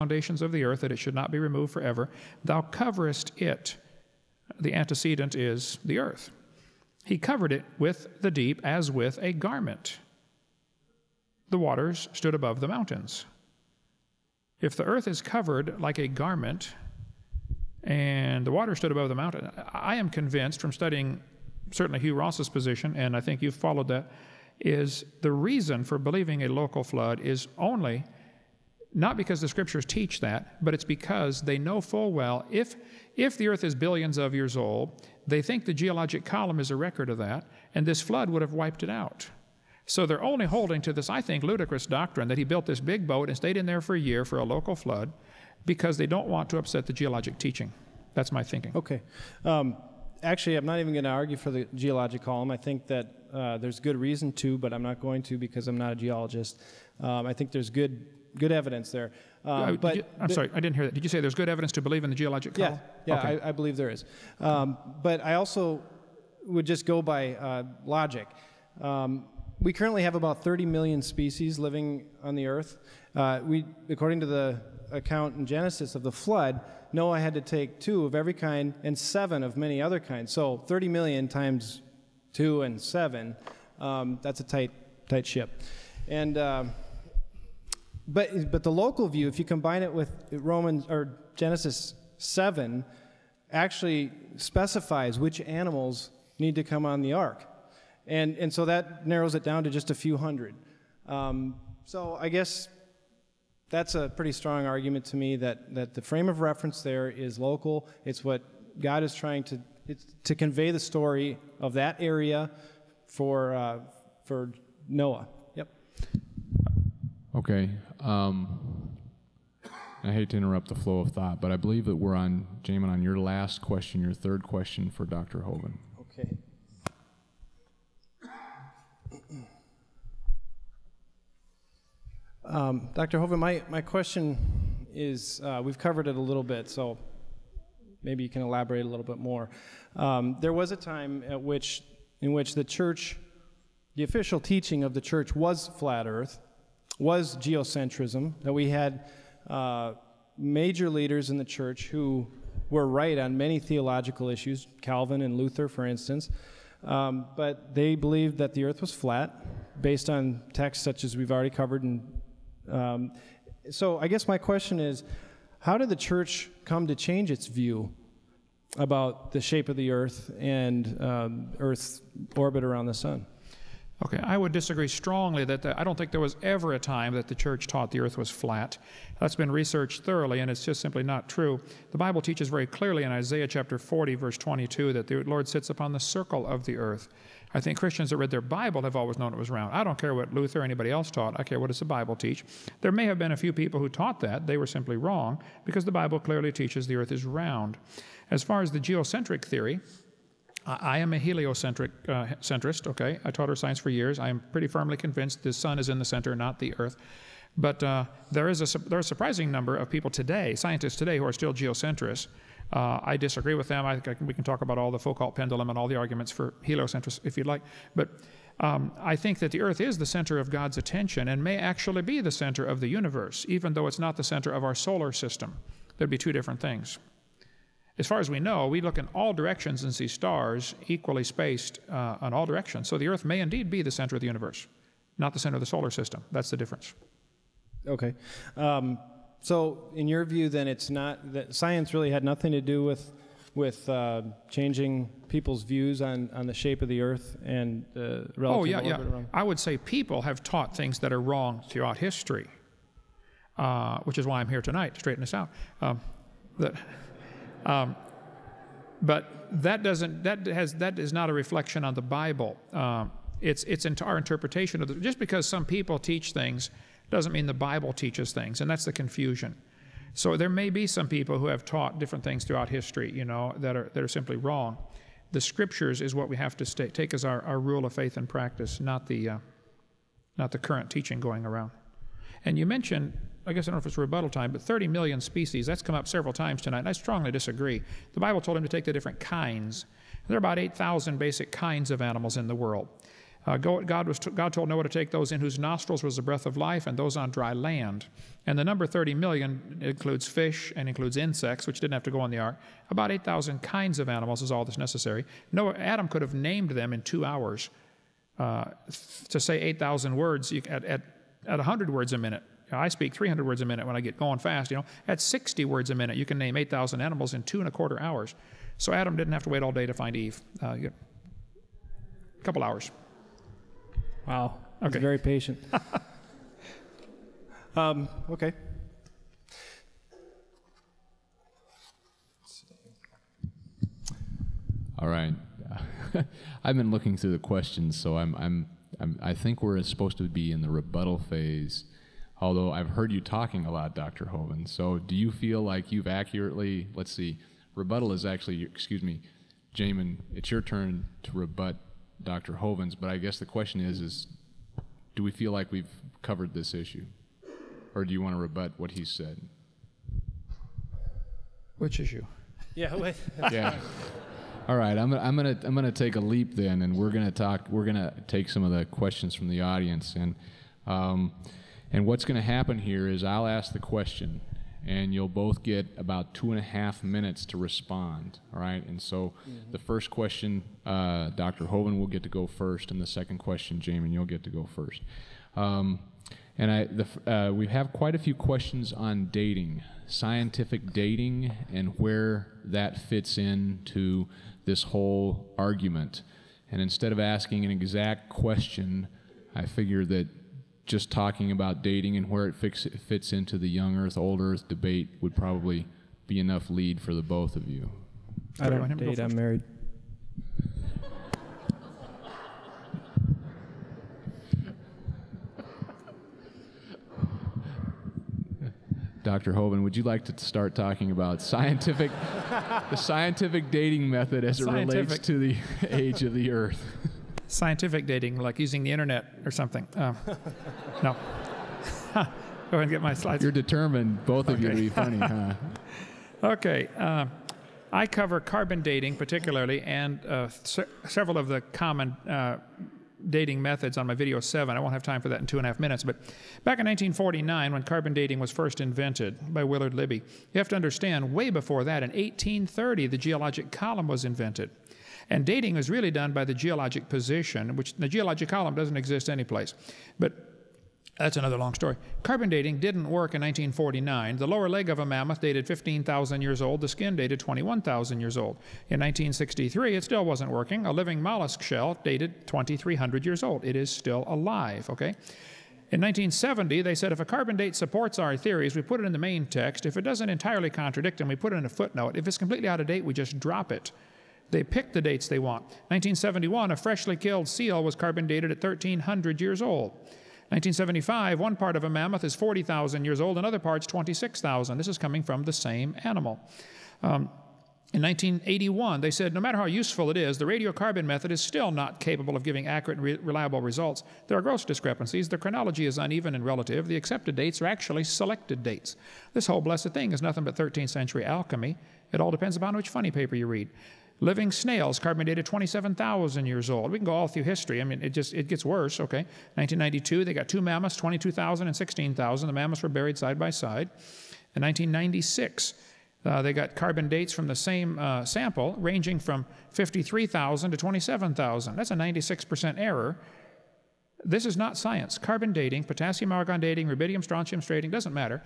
foundations of the earth, that it should not be removed forever. Thou coverest it. The antecedent is the earth. He covered it with the deep as with a garment. The waters stood above the mountains. If the earth is covered like a garment and the water stood above the mountain, I am convinced from studying certainly Hugh Ross's position, and I think you've followed that, is the reason for believing a local flood is only not because the scriptures teach that, but it's because they know full well if the earth is billions of years old, they think the geologic column is a record of that, and this flood would have wiped it out. So they're only holding to this, I think, ludicrous doctrine that he built this big boat and stayed in there for a year for a local flood because they don't want to upset the geologic teaching. That's my thinking. Okay. Actually, I'm not even going to argue for the geologic column. I think that there's good reason to, but I'm not going to because I'm not a geologist. I think there's good evidence there. I'm sorry, I didn't hear that. Did you say there's good evidence to believe in the geologic column? Yeah, okay. I believe there is. But I also would just go by logic. We currently have about 30 million species living on the earth. According to the account in Genesis of the flood, Noah had to take 2 of every kind and 7 of many other kinds. So 30 million times 2 and 7, that's a tight ship. And but the local view, if you combine it with Genesis 7, actually specifies which animals need to come on the ark. And so that narrows it down to just a few hundred. So I guess that's a pretty strong argument to me that the frame of reference there is local. It's what God is trying to convey the story of that area for Noah. Yep. Okay. I hate to interrupt the flow of thought, but I believe that we're on, Jamin, on your last question, your third question for Dr. Hovind. Okay. Dr. Hovind, my question is, we've covered it a little bit, so maybe you can elaborate a little bit more. There was a time in which the church, the official teaching of the church was flat earth, was geocentrism, that we had major leaders in the church who were right on many theological issues, Calvin and Luther, for instance, but they believed that the earth was flat based on texts such as we've already covered. And so I guess my question is, how did the church come to change its view about the shape of the earth and Earth's orbit around the sun? Okay, I would disagree strongly that I don't think there was ever a time that the church taught the earth was flat. That's been researched thoroughly, and it's just simply not true. The Bible teaches very clearly in Isaiah chapter 40, verse 22, that the Lord sits upon the circle of the earth. I think Christians that read their Bible have always known it was round. I don't care what Luther or anybody else taught. I care what does the Bible teach. There may have been a few people who taught that. They were simply wrong, because the Bible clearly teaches the earth is round. As far as the geocentric theory, I am a heliocentric centrist, okay? I taught earth science for years. I am pretty firmly convinced the sun is in the center, not the earth. But there is a surprising number of people today, scientists today, who are still geocentrists. I disagree with them. We can talk about all the Foucault pendulum and all the arguments for heliocentrists if you'd like. But I think that the earth is the center of God's attention and may actually be the center of the universe, even though it's not the center of our solar system. There'd be two different things. As far as we know, we look in all directions and see stars equally spaced on all directions. So the earth may indeed be the center of the universe, not the center of the solar system. That's the difference. Okay. So in your view, then, it's not that science really had nothing to do with changing people's views on the shape of the earth and the relative orbit around? I would say people have taught things that are wrong throughout history, which is why I'm here tonight to straighten this out. But that is not a reflection on the Bible. It's our interpretation of it. Just because some people teach things doesn't mean the Bible teaches things, and that's the confusion. So there may be some people who have taught different things throughout history, that are simply wrong. The Scriptures is what we have to take as our rule of faith and practice, not the current teaching going around. And you mentioned, I guess I don't know if it's rebuttal time, but 30 million species, that's come up several times tonight, and I strongly disagree. The Bible told him to take the different kinds. There are about 8,000 basic kinds of animals in the world. God told Noah to take those in whose nostrils was the breath of life and those on dry land. And the number 30 million includes fish and includes insects, which didn't have to go on the ark. About 8,000 kinds of animals is all that's necessary. Adam could have named them in 2 hours. To say 8,000 words at 100 words a minute. I speak 300 words a minute when I get going fast. At 60 words a minute, you can name 8,000 animals in 2.25 hours. So Adam didn't have to wait all day to find Eve. A couple hours. Wow. Okay. He's very patient. Okay. All right. I've been looking through the questions, so I think we're supposed to be in the rebuttal phase. Although I've heard you talking a lot, Dr. Hovind. So do you feel like you've accurately, let's see, rebuttal is actually, excuse me, Jamin, it's your turn to rebut Dr. Hovind's, but I guess the question is do we feel like we've covered this issue? Or do you want to rebut what he said? Which issue? Yeah. Wait. Yeah. All right, I'm gonna take a leap then, and we're gonna take some of the questions from the audience, and what's gonna happen here is I'll ask the question, and you'll both get about 2.5 minutes to respond. All right, and so the first question, Dr. Hovind will get to go first, and the second question, Jamin, you'll get to go first. And we have quite a few questions on dating, scientific dating, and where that fits into this whole argument. And instead of asking an exact question, I figure that just talking about dating and where it fits into the young earth, old earth debate would probably be enough lead for the both of you. I don't date, I'm married. Dr. Hovind, would you like to start talking about the scientific dating method as it relates to the age of the Earth? Scientific dating, like using the internet or something. No. Go ahead and get my slides. You're determined, both of you, to be funny, huh? Okay. I cover carbon dating particularly, and several of the common dating methods on my video 7. I won't have time for that in 2.5 minutes, but back in 1949, when carbon dating was first invented by Willard Libby, you have to understand, way before that, in 1830, the geologic column was invented. And dating was really done by the geologic position, which the geologic column doesn't exist anyplace. But that's another long story. Carbon dating didn't work in 1949. The lower leg of a mammoth dated 15,000 years old. The skin dated 21,000 years old. In 1963, it still wasn't working. A living mollusk shell dated 2,300 years old. It is still alive, okay? In 1970, they said if a carbon date supports our theories, we put it in the main text. If it doesn't entirely contradict them, we put it in a footnote. If it's completely out of date, we just drop it. They pick the dates they want. 1971, a freshly killed seal was carbon dated at 1,300 years old. 1975, one part of a mammoth is 40,000 years old, another part's 26,000. This is coming from the same animal. In 1981, they said no matter how useful it is, the radiocarbon method is still not capable of giving accurate and reliable results. There are gross discrepancies. The chronology is uneven and relative. The accepted dates are actually selected dates. This whole blessed thing is nothing but 13th century alchemy. It all depends upon which funny paper you read. Living snails, carbon dated 27,000 years old. We can go all through history. I mean, it gets worse, okay? 1992, they got 2 mammoths, 22,000 and 16,000. The mammoths were buried side by side. In 1996, they got carbon dates from the same sample ranging from 53,000 to 27,000. That's a 96% error. This is not science. Carbon dating, potassium argon dating, rubidium strontium dating, doesn't matter.